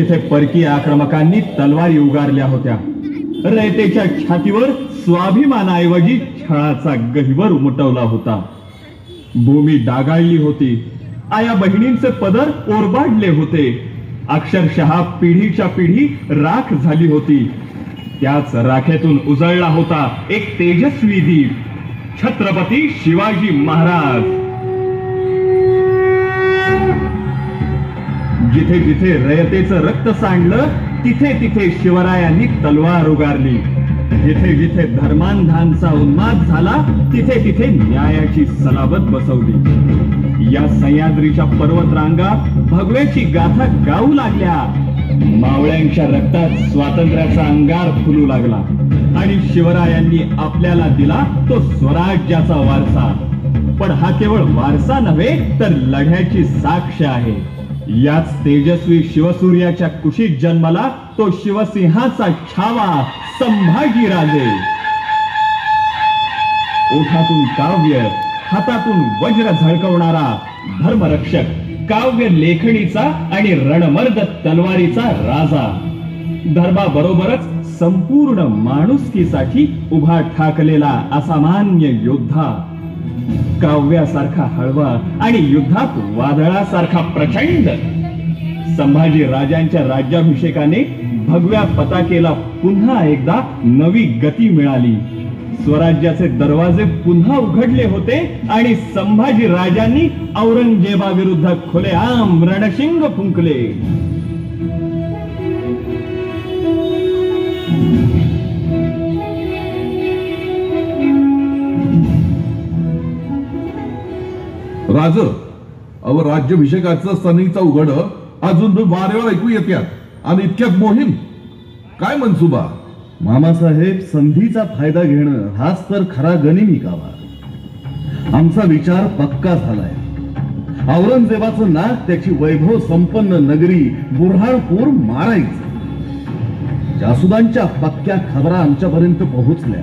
जिथे परकीय आक्रमकांनी तलवारी उगारल्या होत्या, रयतेच्या छातीवर स्वाभिमानाऐवजी छळाचा गहिवर उमटवला होता. भूमी डागाळली होती, आया बहिणींचे पदर ओरबाडले होते, अक्षरशः पिढीच्या पिढी राख झाली होती. त्याच राखेतून उजळला होता एक तेजस्वी दीप, छत्रपती शिवाजी महाराज. जिथे जिथे रयतेचं रक्त सांडलं, तिथे तिथे शिवरायांनी तलवार उगारली. जिथे जिथे धर्मांधांचा उन्माद झाला, तिथे तिथे न्यायाची सलाबत बसवली. या सह्याद्रीच्या पर्वतरांगा भगव्याची गाथा गाऊ लागल्या. मावळ्यांच्या रक्तात स्वातंत्र्याचा अंगार फुलू लागला आणि शिवरायांनी आपल्याला दिला तो स्वराज्याचा वारसा. पण हा केवळ वारसा नव्हे, तर लढ्याची साक्ष आहे. याच तेजस्वी शिवसूर्याच्या कुशीत जन्माला तो शिवसिंहाचा छावा संभाजीराजे. ओठातून काव्य, हातातून वज्र झळकवणारा धर्मरक्षक, काव्य लेखणीचा आणि रणमर्द तलवारीचा राजा. धर्माबरोबरच संपूर्ण माणुसकीसाठी उभा ठाकलेला असामान्य योद्धा. काव्यासारखा हळवा आणि युद्धात वादळासारखा प्रचंड. संभाजी राजांच्या राज्याभिषेकाने भगव्या पताकेला पुन्हा एकदा नवी गती मिळाली. स्वराज्याचे दरवाजे पुन्हा उघडले होते आणि संभाजी राजांनी औरंगजेबाविरुद्ध खुलेआम रणशिंग फुंकले. राज, अव राज्याभिषेकाचं सनीचा उघड अजून वाऱ्यावर ऐकू येत्यात आणि इतक्यात मोहीम. काय मनसुबा? मामासाहेब, संधीचा फायदा घेणं हाच तर खरा गनिमी कावा. आमचा विचार पक्का झालाय. औरंगजेबाचं नाक, त्याची वैभव संपन्न नगरी बुऱ्हाणपूर मारायचं. जासुदांच्या पक्क्या खबरा आमच्यापर्यंत पोहोचल्या.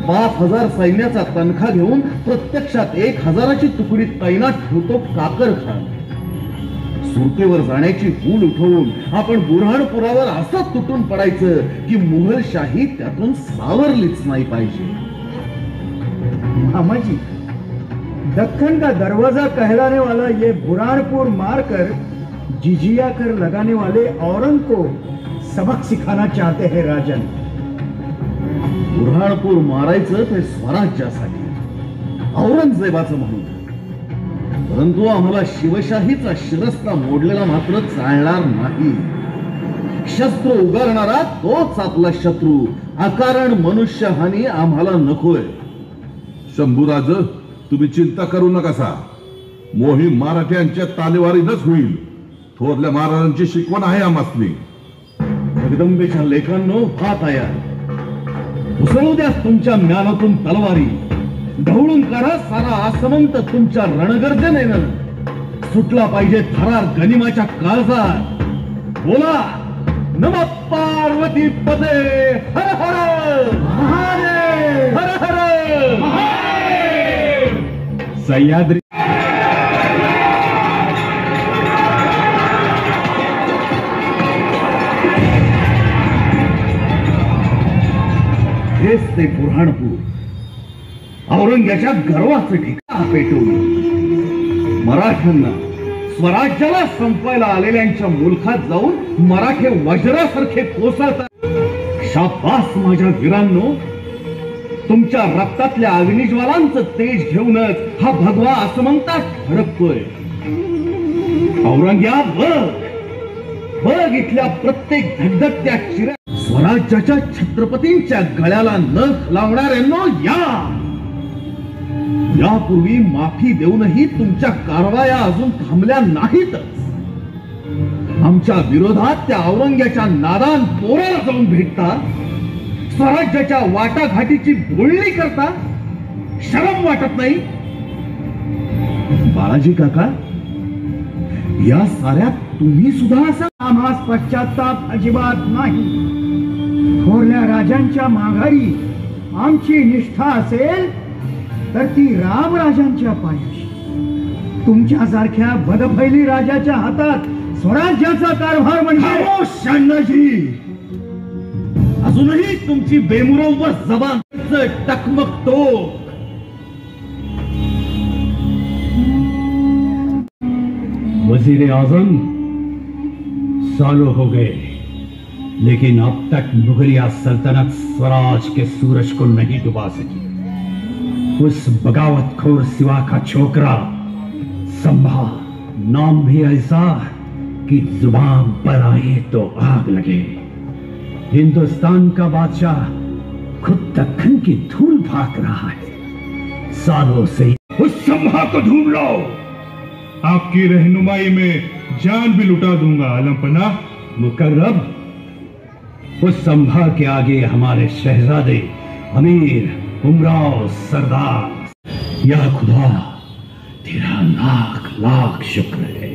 5000 सैन्याचा तनखा घेऊन प्रत्यक्षात 1000ची तुकडी तैनात ठेवतो काकरखान. सुरतेवर जाण्याची हूल उठवून आपण बुऱ्हाणपुरावर असं तुटून पडायचं की मुघलशाही त्यातून सावरलीच नाही पाहिजे. मामाजी, दक्कन का दरवाजा कहलाने वाला ये बुरहानपुर मारकर जिजिया कर लगाने वाले औरंग को सबक सिखाना चाहते हैं राजन. बुऱ्हाणपूर मारायचं ते स्वराज्यासाठी, औरंगजेबाचं म्हणून. परंतु आम्हाला शिवशाहीचा शिरस्ता मोडलेला मात्र चालणार नाही. शस्त्र उगारणारा तोच आपला शत्रू. अकारण मनुष्यहानी आम्हाला नकोय. शंभूराज, तुम्ही चिंता करू नकासा. मोहीम मराठ्यांच्या तालेवारीनच होईल. थोरल्या महाराजांची शिकवण आहे आम्हासनी. जगदंबेच्या लेखांनो, हा तयार. उसळू द्या तुमच्या म्यानातून तलवारी. ढवळून काढा सारा आसमंत तुमच्या रणगर्जनेनं. सुटला पाहिजे थरार गनिमाच्या काळजात. बोला, नमः पार्वती पदे हर हर महादेव, हर हर महादेव. सह्याद्री हेच ते बुऱ्हाणपूर, औरंग्याच्या गर्वाचं ठिकाण पेटून मराठ्यांना, स्वराज्याला संपवायला आलेल्यांच्या मुलखात जाऊन मराठे वज्रासारखे कोसळतात. शाबास माझ्या वीरांनो, तुमच्या रक्तातल्या अग्निज्वालांचं तेज घेऊनच हा भगवा आसमंतात फडकतोय. औरंग्या, बघ इथल्या प्रत्येक धगधगत्या चिऱ्या. स्वराज्याच्या छत्रपतींच्या गळ्याला नख लावणाऱ्यांनो, यापूर्वी माफी देऊनही तुमच्या कारवाया अजून थांबल्या नाहीतच. आमच्या विरोधात त्या औरंग्याच्या नादान पोराला जाऊन भेटता. स्वराज्याच्या वाटाघाटीची बोलणी करता. शरम वाटत नाही? बाळाजी काका, या साऱ्यात तुम्ही सुद्धा असा? आम्हास पश्चाताप अजिबात नाही. थोरल्या राजांच्या माघारी आमची निष्ठा असेल तर ती रामराजांच्या पायाशी. तुमच्यासारख्या बदफैली राजाच्या हातात स्वराज्याचा कारभार म्हणजे शहाजी, अजूनही तुमची बेमुरव जबान टकमकतो. वजीर आजम, सालों हो गए, लेकिन अब तक मुगलिया सल्तनत स्वराज के सूरज को नहीं डुबा सकी. उस बगावतखोर सिवा का छोकरा संभा, नाम भी ऐसा कि जुबान पर आए तो आग लगे. हिंदुस्तान का बादशाह खुद दक्कन की धूल भाग रहा है. सालों से उस संभा को ढूंढ लो. आपकी रहनुमाई में जान भी लुटा दूंगा आलमपना. मुकर्रब, उस संभा के आगे हमारे शहजादे, अमीर, उमराव, सरदार, या खुदा तेरा लाख लाख शुक्र है.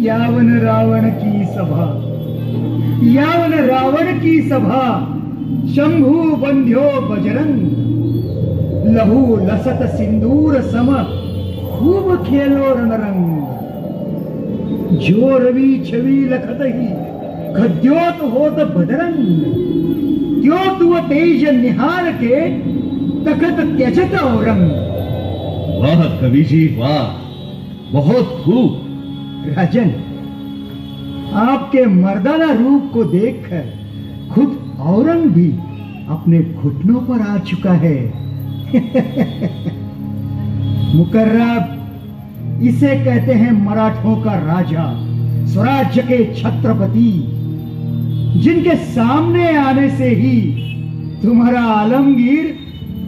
यावन रावण की सभा, यावन रावण की सभा, शंभू बंध्यो बजरंग, लहू लसत सिंदूर सम, खूब खेलो रणरंग. जो रवि छवि लखत ही खद्योत होत बदरंग, त्योत व तेज निहार के तखत त्यजत औरंग. वाह कवि जी वाह, बहुत खूब. राजन, आपके मर्दाना रूप को देखकर खुद औरंग भी अपने घुटनों पर आ चुका है. मुकर्रब, इसे कहते हैं मराठों का राजा, स्वराज्य के छत्रपति, जिनके सामने आने से ही तुम्हारा आलमगीर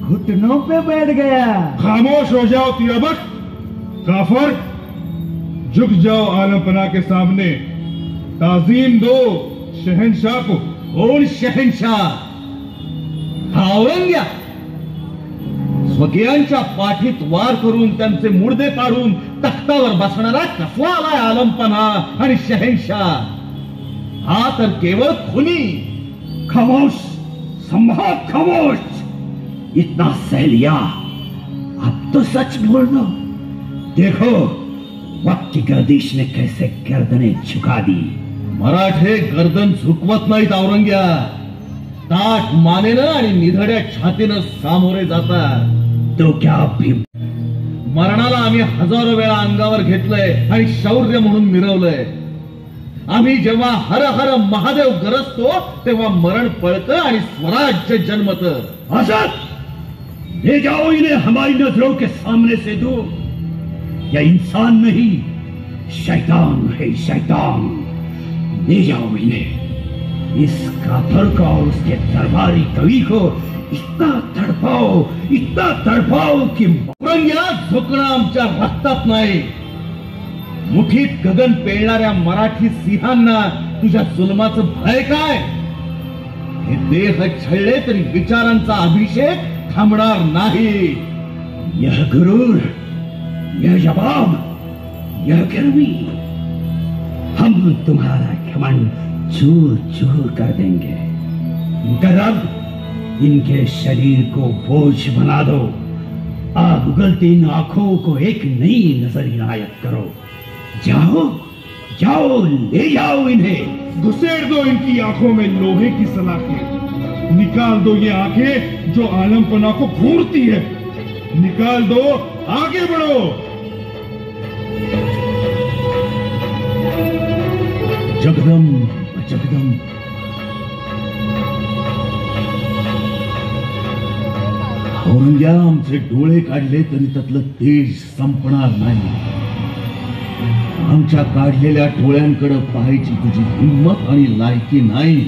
घुटनों पे बैठ गया. खामोश हो जाओ तियाबक, काफर. झुक जाओ आलमपना के सामने. ताजीम दो शहनशाह को. कोण शहनशाह? हा औरंग्या. स्वकीयांच्या पाठीत वार करून त्यांचे मुडदे काढून तख्तावर बसणारा कसला आलाय आलमपना आणि शहनशाह. हा तर केवळ खुनी. खामोश संभा, खामोश. इतना सह लिया, अब तो सच बोल दो. देखो वक्त की गर्दिश ने कैसे गर्दनें झुका दी. मराठे गर्दन झुकवत नाहीत औरंग्या. ताठ मानेनं आणि निधड्या छातीनं सामोरे जातात. तो क्या भी मरणाला आम्ही हजारो वेळा अंगावर घेतलंय आणि शौर्य म्हणून मिरवलंय. आम्ही जेव्हा हर हर महादेव गरजतो तेव्हा मरण पळतं आणि स्वराज्य जन्मतं. आजाद, ले जाओ इन्हें हमारी नजरों के सामने से दूर. यह इंसान नहीं, शैतान है, शैतान. ले जाओ इन्हें. इस काफर को और उसके दरबारी कवि को इतना तड़पाओ कि औरंग्या, झुकणं आमच्या रक्तात नाही. मुठीत गगन पेलणाऱ्या मराठी सिंहांना तुझ्या जुलमाचं भय काय? हे देह छळले तरी विचारांचा अभिषेक थांबणार नाही. यह गुरूर, यह जवाब, यह गर्मी, हम तुम्हारा घमंड चूर चूर कर देंगे. मुकर्रब, इनके शरीर को बोझ बना दो. आग उगलती इन आंखों को एक नई नजर इनायत करो. जाओ जाओ, ले जाओ इन्हें. घुसेड़ दो इनकी आंखों में लोहे की सलाखें. निकाल दो ये आंखें जो आलमपना को घूरती है. निकाल दो, आगे बढ़ो. जगदंब जगदंब. औरंग्या, आमचे डोळे काढले तरी त्यातलं तेज संपणार नाही. आमच्या काढलेल्या डोळ्यांकडे पाहायची तुझी हिंमत आणि लायकी नाही.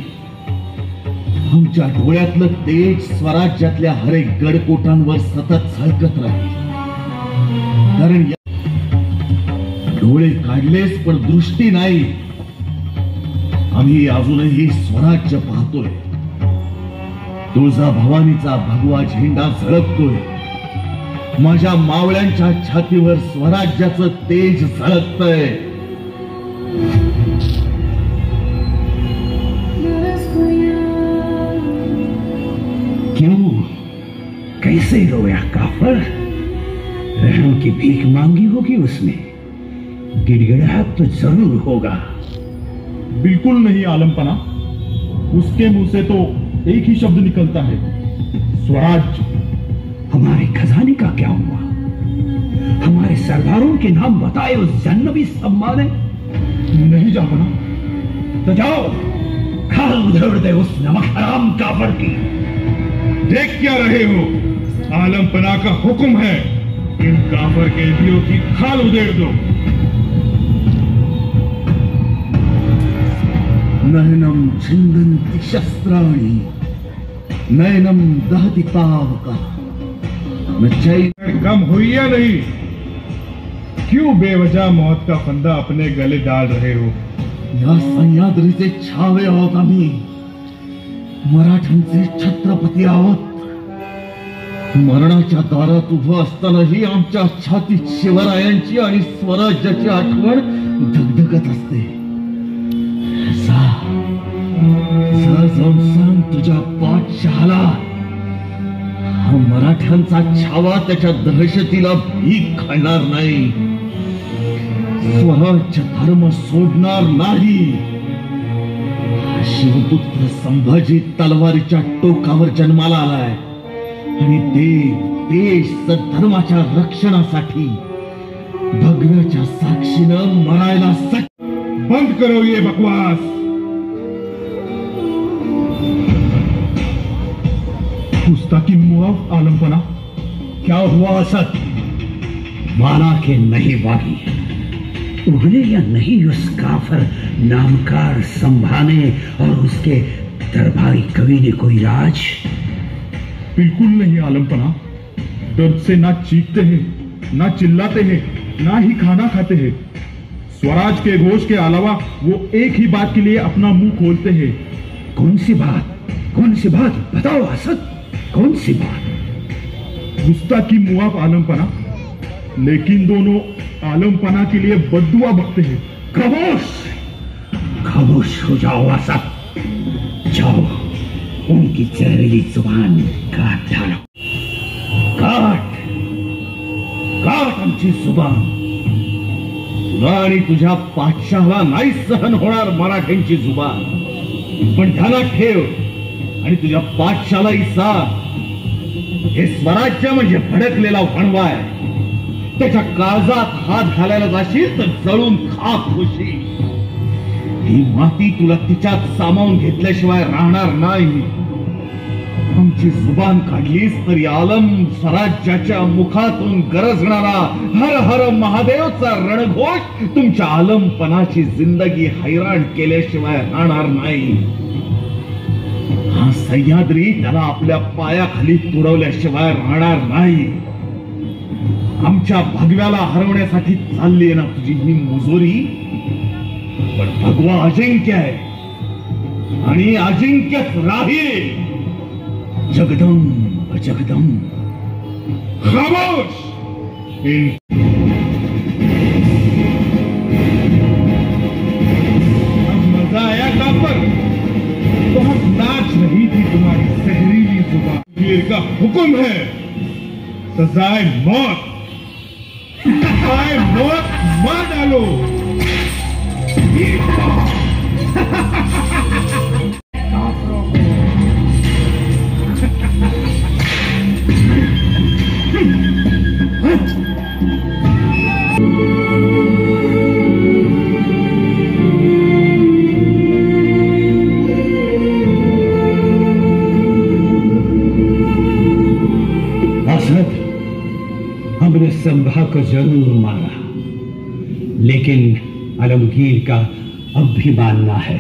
आमच्या डोळ्यातलं तेज स्वराज्यातल्या हरेक गडकोटांवर सतत झळकत राहील. कारण डोळे काढलेस पण दृष्टी नाही. आम्ही अजूनही स्वराज्य पाहतोय. तुळजा भवानीचा भगवा झेंडा झळकतोय. माझ्या मावळ्यांच्या छातीवर स्वराज्याचं तेज झळकतंय. क्यों, कैसे रोया काफर? रहम की भीख मांगी होगी उसने, गिड़गिड़ाहट तो जरूर होगा। बिल्कुल नहीं आलमपना, उसके मुंह से तो एक ही शब्द निकलता है, स्वराज। हमारे खजाने का क्या हुआ? हमारे सरदारों के नाम बताए उस जन्नबी सम्मान है? नहीं जापना। तो जाओ, खाल उधेड़ दे उस नमक हराम काफर की। देख क्या रहे हो? आलमपना का हुक्म है, इन काफर कैदियों की खाल उधेड़ दो। नयनम छिंदन्ति शस्त्राणि नयनम दहति पावका न चैन। कम हुई या नहीं? क्यों बेवजह मौत का फंदा अपने गले डाल रहे हो? या सह्याद्रीचे छावे आहोत आम्ही, मराठ्यांचे छत्रपती आहोत। मरणाच्या दारात उभं असतानाही आमच्या छातीत शिवरायांची आणि स्वराज्याची आठवण धगधगत असते। जा जाऊन सांग तुझ्या पाठशहाला, हा मराठ्यांचा छावा त्याच्या दहशतीला भीक घालणार नाही, स्वराज्य धर्म सोडणार नाही। शिवपुत्र संभाजी तलवारीच्या टोकावर जन्माला आलाय आणि देश धर्माच्या रक्षणासाठी भगव्याच्या साक्षीनं मरायला बंद करो ये बकवास। गुस्ताखी मुआफ आलमपना। क्या हुआ असद? माना के नहीं बागी, उगले या नहीं उस काफर नामकार संभाने और उसके दरबारी कवि ने कोई राज? बिल्कुल नहीं आलमपना। दर्द से ना चीखते हैं, ना चिल्लाते हैं, ना ही खाना खाते हैं। स्वराज के घोष के अलावा वो एक ही बात के लिए अपना मुंह खोलते हैं। कौन सी बात? कौन सी बात बताओ असद, कौन सी बात? गुस्ताखी मुआफ आलमपना, लेकिन दोनों आलमपना के लिए बद्दुआ बकते हैं। खामोश, खामोश हो जाओ असद। जाओ, उनकी जहरीली जुबान काट डालो। काट काट आमची जुबान। तुला आणि तुझ्या पाठशाला नाही सहन होणार मराठ्यांची जुबान, पण ध्यानात ठेव आणि तुझ्या पाठशालाही सांग, हे स्वराज्य म्हणजे भडकलेला वणवा आहे। त्याच्या काळजात हात घालायला जाशील तर जळून खाक होशील। ही माती तुला तिच्यात सामावून घेतल्याशिवाय राहणार नाही। आमची जुबान काढलीस तरी आलम स्वराज्याच्या मुखातून गरजणारा हर हर महादेवचा रणघोष तुमच्या आलमपणाची जिंदगी हैराण केल्याशिवाय राहणार नाही। हा सह्याद्री त्याला आपल्या पायाखाली तुडवल्याशिवाय राहणार नाही। आमच्या भगव्याला हरवण्यासाठी चालली आहे ना तुझी ही मुजोरी, पण भगवा अजिंक्य आहे आणि अजिंक्यच राहील। जगदंब जगदंब। खामोश। अब मजा आया काफर? बहुत नाच रही थी तुम्हारी जहरीली जुबान। वीर का हुक्म है, सजाए मौत, सजाए मौत मार डालो। हमने संभा को जरूर मारा, लेकिन आलमगीर का अब भी मानना है।